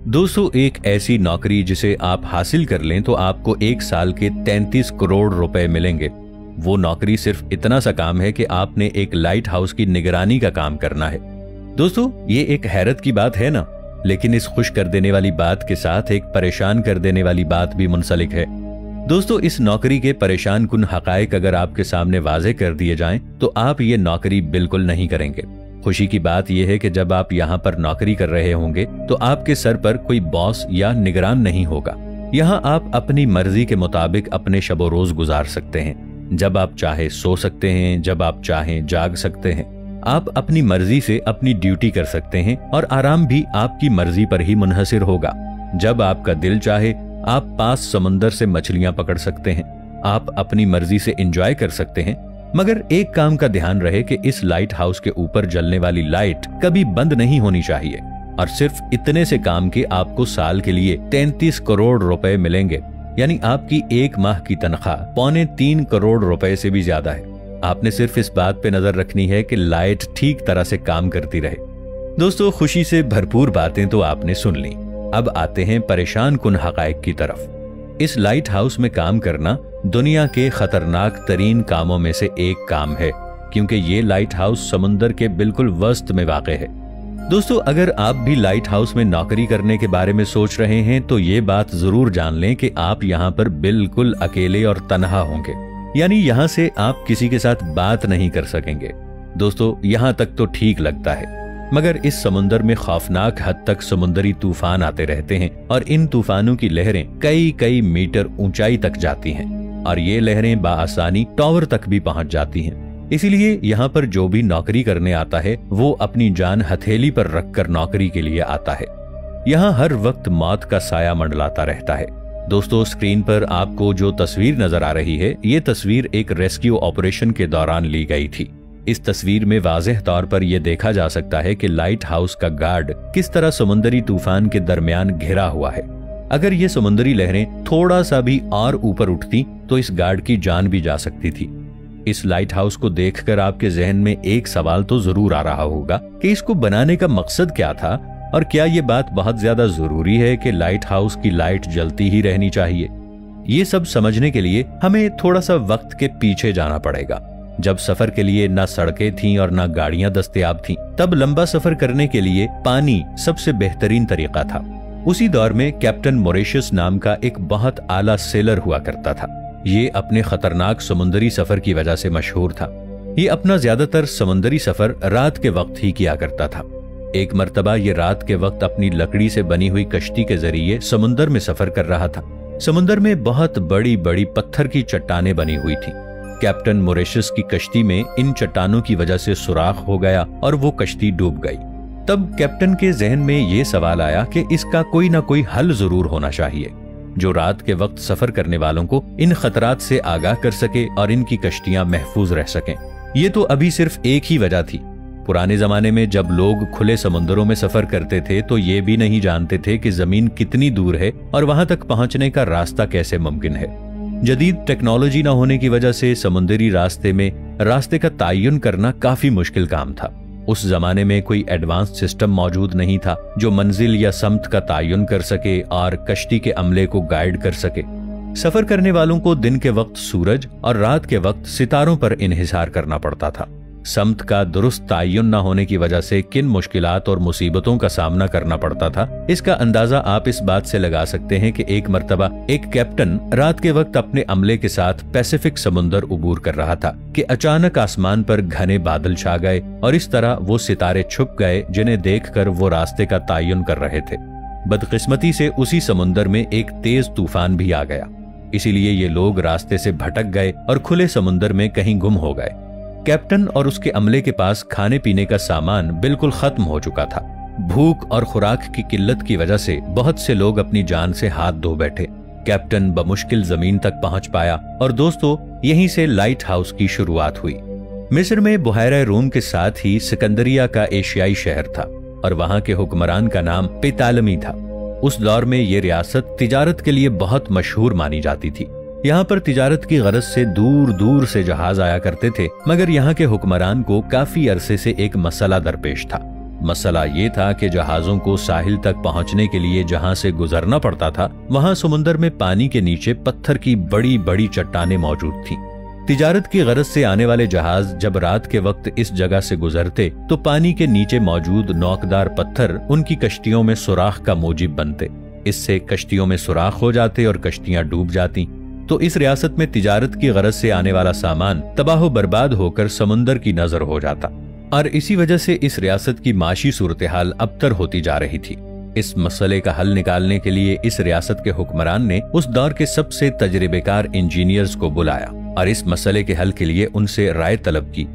दोस्तों, एक ऐसी नौकरी जिसे आप हासिल कर लें तो आपको 1 साल के 33 करोड़ रुपए मिलेंगे। वो नौकरी सिर्फ इतना सा काम है कि आपने एक लाइट हाउस की निगरानी का काम करना है। दोस्तों, ये एक हैरत की बात है ना, लेकिन इस खुश कर देने वाली बात के साथ एक परेशान कर देने वाली बात भी मुंसलिक है। दोस्तों, इस नौकरी के परेशान कुन हकायक अगर आपके सामने वाजे कर दिए जाएं तो आप ये नौकरी बिल्कुल नहीं करेंगे। खुशी की बात यह है कि जब आप यहाँ पर नौकरी कर रहे होंगे तो आपके सर पर कोई बॉस या निगरान नहीं होगा। यहाँ आप अपनी मर्जी के मुताबिक अपने शबो रोज गुजार सकते हैं। जब आप चाहे सो सकते हैं, जब आप चाहें जाग सकते हैं। आप अपनी मर्जी से अपनी ड्यूटी कर सकते हैं और आराम भी आपकी मर्जी पर ही मुनहसिर होगा। जब आपका दिल चाहे आप पास समुंदर से मछलियां पकड़ सकते हैं। आप अपनी मर्जी से एंजॉय कर सकते हैं। मगर एक काम का ध्यान रहे कि इस लाइट हाउस के ऊपर जलने वाली लाइट कभी बंद नहीं होनी चाहिए। और सिर्फ इतने से काम के आपको साल के लिए 33 करोड़ रुपए मिलेंगे, यानी आपकी 1 माह की तनख्वाह 3.25 करोड़ रुपए से भी ज्यादा है। आपने सिर्फ इस बात पे नजर रखनी है कि लाइट ठीक तरह से काम करती रहे। दोस्तों, खुशी से भरपूर बातें तो आपने सुन ली। अब आते हैं परेशान कुन हकायक की तरफ। इस लाइट हाउस में काम करना दुनिया के खतरनाक तरीन कामों में से एक काम है, क्योंकि ये लाइट हाउस समुंदर के बिल्कुल वस्त में वाक़ है। दोस्तों, अगर आप भी लाइट हाउस में नौकरी करने के बारे में सोच रहे हैं तो ये बात जरूर जान लें कि आप यहाँ पर बिल्कुल अकेले और तन्हा होंगे, यानी यहाँ से आप किसी के साथ बात नहीं कर सकेंगे। दोस्तों, यहाँ तक तो ठीक लगता है, मगर इस समुंदर में खौफनाक हद तक समुंदरी तूफान आते रहते हैं और इन तूफानों की लहरें कई मीटर ऊंचाई तक जाती हैं और ये लहरें बाआसानी टावर तक भी पहुंच जाती हैं। इसीलिए यहाँ पर जो भी नौकरी करने आता है वो अपनी जान हथेली पर रखकर नौकरी के लिए आता है। यहाँ हर वक्त मौत का साया मंडलाता रहता है। दोस्तों, स्क्रीन पर आपको जो तस्वीर नजर आ रही है, ये तस्वीर एक रेस्क्यू ऑपरेशन के दौरान ली गई थी। इस तस्वीर में वाज़ेह तौर पर यह देखा जा सकता है कि लाइट हाउस का गार्ड किस तरह समुंदरी तूफान के दरमियान घिरा हुआ है। अगर ये समुंदरी लहरें थोड़ा सा भी और ऊपर उठती तो इस गार्ड की जान भी जा सकती थी। इस लाइट हाउस को देखकर आपके जहन में एक सवाल तो जरूर आ रहा होगा कि इसको बनाने का मकसद क्या था और क्या ये बात बहुत ज्यादा जरूरी है कि लाइट हाउस की लाइट जलती ही रहनी चाहिए। ये सब समझने के लिए हमें थोड़ा सा वक्त के पीछे जाना पड़ेगा। जब सफर के लिए ना सड़कें थीं और ना गाड़ियां दस्तयाब थीं, तब लंबा सफर करने के लिए पानी सबसे बेहतरीन तरीका था। उसी दौर में कैप्टन मॉरिशस नाम का एक बहुत आला सेलर हुआ करता था। ये अपने खतरनाक समुद्री सफर की वजह से मशहूर था। ये अपना ज्यादातर समुद्री सफर रात के वक्त ही किया करता था। एक मर्तबा ये रात के वक्त अपनी लकड़ी से बनी हुई कश्ती के जरिए समुद्र में सफर कर रहा था। समुद्र में बहुत बड़ी बड़ी पत्थर की चट्टानें बनी हुई थी। कैप्टन मॉरिशस की कश्ती में इन चट्टानों की वजह से सुराख हो गया और वो कश्ती डूब गई। तब कैप्टन के जहन में ये सवाल आया कि इसका कोई ना कोई हल जरूर होना चाहिए जो रात के वक्त सफर करने वालों को इन खतरात से आगाह कर सके और इनकी कश्तियां महफूज रह सकें। ये तो अभी सिर्फ एक ही वजह थी। पुराने जमाने में जब लोग खुले समुद्रों में सफर करते थे तो ये भी नहीं जानते थे कि जमीन कितनी दूर है और वहां तक पहुंचने का रास्ता कैसे मुमकिन है। जदीद टेक्नोलॉजी न होने की वजह से समुद्री रास्ते में रास्ते का तयन करना काफी मुश्किल काम था। उस जमाने में कोई एडवांस सिस्टम मौजूद नहीं था जो मंजिल या समत का तयन कर सके और कश्ती के अमले को गाइड कर सके। सफर करने वालों को दिन के वक्त सूरज और रात के वक्त सितारों पर इन्हिसार करना पड़ता था। समत का दुरुस्त तयन न होने की वजह से किन मुश्किलात और मुसीबतों का सामना करना पड़ता था, इसका अंदाजा आप इस बात से लगा सकते हैं कि एक मर्तबा एक कैप्टन रात के वक्त अपने अमले के साथ पैसिफिक समुंदर उबूर कर रहा था कि अचानक आसमान पर घने बादल छा गए और इस तरह वो सितारे छुप गए जिन्हें देखकर वो रास्ते का तयन कर रहे थे। बदकिस्मती से उसी समुंदर में एक तेज तूफान भी आ गया, इसीलिए ये लोग रास्ते से भटक गए और खुले समुंदर में कहीं गुम हो गए। कैप्टन और उसके अमले के पास खाने पीने का सामान बिल्कुल खत्म हो चुका था। भूख और खुराक की किल्लत की वजह से बहुत से लोग अपनी जान से हाथ धो बैठे। कैप्टन बमुश्किल जमीन तक पहुंच पाया और दोस्तों यहीं से लाइट हाउस की शुरुआत हुई। मिस्र में बुहायरा रूम के साथ ही सिकंदरिया का एशियाई शहर था और वहां के हुक्मरान का नाम पितालमी था। उस दौर में ये रियासत तिजारत के लिए बहुत मशहूर मानी जाती थी। यहाँ पर तिजारत की गरज से दूर दूर से जहाज आया करते थे, मगर यहाँ के हुक्मरान को काफी अरसे से एक मसला दरपेश था। मसला ये था कि जहाजों को साहिल तक पहुंचने के लिए जहां से गुजरना पड़ता था, वहां समुंदर में पानी के नीचे पत्थर की बड़ी बड़ी चट्टानें मौजूद थीं। तिजारत की गरज से आने वाले जहाज जब रात के वक्त इस जगह से गुजरते तो पानी के नीचे मौजूद नोकदार पत्थर उनकी कश्तियों में सुराख का मोजिब बनते। इससे कश्तियों में सुराख हो जाते और कश्तियां डूब जाती। तो इस रियासत में तिजारत की गरज से आने वाला सामान तबाह बर्बाद होकर समुंदर की नजर हो जाता और इसी वजह से इस रियासत की माशी सूरत हाल अबतर होती जा रही थी। इस मसले का हल निकालने के लिए इस रियासत के हुक्मरान ने उस दौर के सबसे तजर्बेकार इंजीनियर्स को बुलाया और इस मसले के हल के लिए उनसे राय तलब की।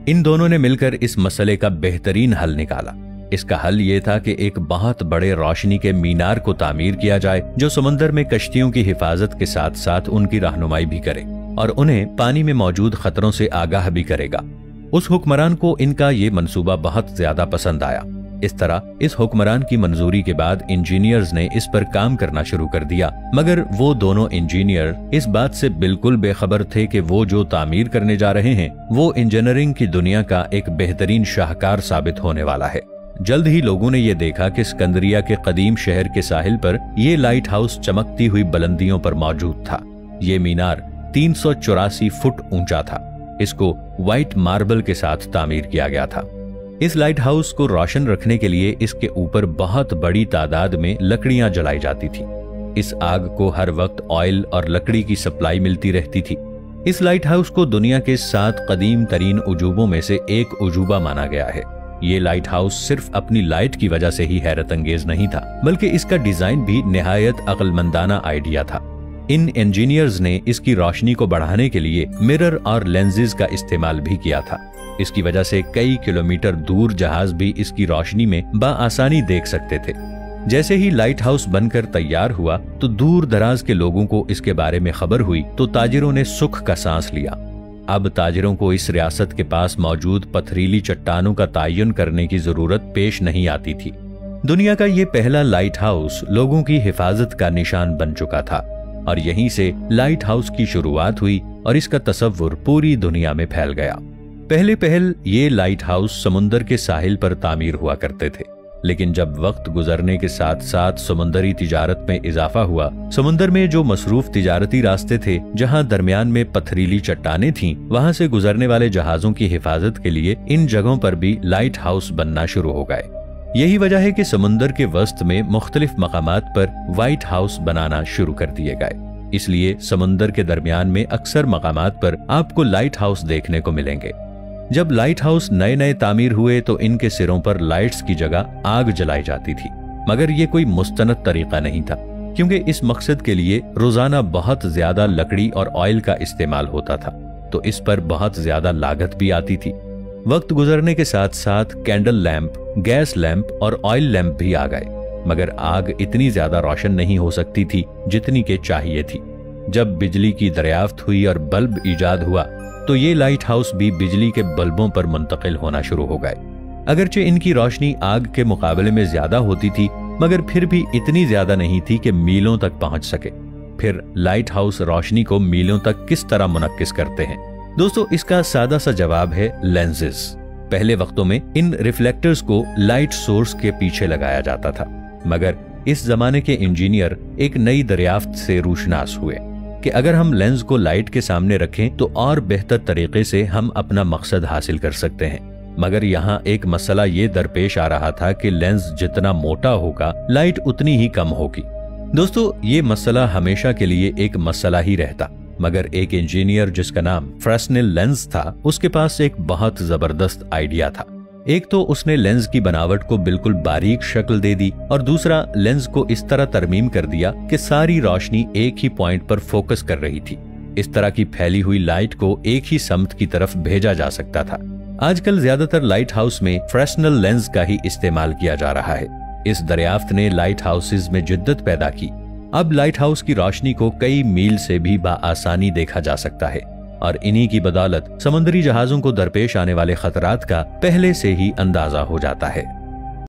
इन दोनों ने मिलकर इस मसले का बेहतरीन हल निकाला। इसका हल ये था कि एक बहुत बड़े रोशनी के मीनार को तामीर किया जाए जो समुद्र में कश्तियों की हिफाजत के साथ साथ उनकी रहनुमाई भी करे और उन्हें पानी में मौजूद खतरों से आगाह भी करेगा। उस हुक्मरान को इनका ये मंसूबा बहुत ज्यादा पसंद आया। इस तरह इस हुक्मरान की मंजूरी के बाद इंजीनियर्स ने इस पर काम करना शुरू कर दिया, मगर वो दोनों इंजीनियर इस बात से बिल्कुल बेखबर थे कि वो जो तामीर करने जा रहे हैं वो इंजीनियरिंग की दुनिया का एक बेहतरीन शाहकार साबित होने वाला है। जल्द ही लोगों ने यह देखा कि सिकंदरिया के कदीम शहर के साहिल पर यह लाइट हाउस चमकती हुई बुलंदियों पर मौजूद था। ये मीनार 384 फुट ऊंचा था। इसको व्हाइट मार्बल के साथ तामीर किया गया था। इस लाइट हाउस को रोशन रखने के लिए इसके ऊपर बहुत बड़ी तादाद में लकड़ियां जलाई जाती थी। इस आग को हर वक्त ऑयल और लकड़ी की सप्लाई मिलती रहती थी। इस लाइट हाउस को दुनिया के 7 कदीम तरीन उजूबों में से एक उजूबा माना गया है। ये लाइट हाउस सिर्फ अपनी लाइट की वजह से ही हैरत अंगेज नहीं था, बल्कि इसका डिजाइन भी निहायत अक्लमंदाना आइडिया था। इन इंजीनियर्स ने इसकी रोशनी को बढ़ाने के लिए मिरर और लेंसेज का इस्तेमाल भी किया था। इसकी वजह से कई किलोमीटर दूर जहाज भी इसकी रोशनी में बाआसानी देख सकते थे। जैसे ही लाइट हाउस बनकर तैयार हुआ तो दूर दराज के लोगों को इसके बारे में खबर हुई तो ताजिरों ने सुख का सांस लिया। अब ताजिरों को इस रियासत के पास मौजूद पथरीली चट्टानों का तयन करने की जरूरत पेश नहीं आती थी। दुनिया का ये पहला लाइट हाउस लोगों की हिफाजत का निशान बन चुका था और यहीं से लाइट हाउस की शुरुआत हुई और इसका तस्वुर पूरी दुनिया में फैल गया। पहले ये लाइट हाउस समुंदर के साहिल पर तामीर हुआ करते थे, लेकिन जब वक्त गुजरने के साथ साथ समुंदरी तिजारत में इजाफा हुआ, समुंदर में जो मसरूफ तिजारती रास्ते थे जहां दरमियान में पथरीली चट्टानें थीं, वहां से गुजरने वाले जहाजों की हिफाजत के लिए इन जगहों पर भी लाइट हाउस बनना शुरू हो गए। यही वजह है कि समुंदर के वस्त में मुख्तलिफ मकामात पर व्हाइट हाउस बनाना शुरू कर दिए गए। इसलिए समुंदर के दरमियान में अक्सर मकामात पर आपको लाइट हाउस देखने को मिलेंगे। जब लाइट हाउस नए नए तामीर हुए तो इनके सिरों पर लाइट्स की जगह आग जलाई जाती थी, मगर ये कोई मुस्तनद तरीका नहीं था, क्योंकि इस मकसद के लिए रोजाना बहुत ज्यादा लकड़ी और ऑयल का इस्तेमाल होता था, तो इस पर बहुत ज्यादा लागत भी आती थी। वक्त गुजरने के साथ साथ कैंडल लैंप, गैस लैंप और ऑयल लैंप भी आ गए, मगर आग इतनी ज्यादा रोशन नहीं हो सकती थी जितनी के चाहिए थी। जब बिजली की दरियाफ्त हुई और बल्ब ईजाद हुआ तो ये लाइट हाउस भी बिजली के बल्बों पर मुंतकिल होना शुरू हो गए। अगरचे इनकी रोशनी आग के मुकाबले में ज्यादा होती थी, मगर फिर भी इतनी ज्यादा नहीं थी कि मीलों तक पहुंच सके। फिर लाइट हाउस रोशनी को मीलों तक किस तरह मुनक्किस करते हैं? दोस्तों, इसका सादा सा जवाब है लेंसेज। पहले वक्तों में इन रिफ्लेक्टर्स को लाइट सोर्स के पीछे लगाया जाता था, मगर इस जमाने के इंजीनियर एक नई दरियाफ्त से रूशनास हुए कि अगर हम लेंस को लाइट के सामने रखें तो और बेहतर तरीके से हम अपना मकसद हासिल कर सकते हैं। मगर यहाँ एक मसला ये दरपेश आ रहा था कि लेंस जितना मोटा होगा लाइट उतनी ही कम होगी। दोस्तों, ये मसला हमेशा के लिए एक मसला ही रहता, मगर एक इंजीनियर जिसका नाम फ्रेस्नेल लेंस था, उसके पास एक बहुत जबरदस्त आइडिया था। एक तो उसने लेंस की बनावट को बिल्कुल बारीक शक्ल दे दी और दूसरा लेंस को इस तरह तरमीम कर दिया कि सारी रोशनी एक ही पॉइंट पर फोकस कर रही थी। इस तरह की फैली हुई लाइट को एक ही समत की तरफ भेजा जा सकता था। आजकल ज्यादातर लाइट हाउस में फ्रेस्नेल लेंस का ही इस्तेमाल किया जा रहा है। इस दरियाफ्त ने लाइट हाउसेज में जिद्दत पैदा की। अब लाइट हाउस की रोशनी को कई मील से भी बाआसानी देखा जा सकता है और इन्हीं की बदौलत समुद्री जहाजों को दरपेश आने वाले खतरात का पहले से ही अंदाजा हो जाता है।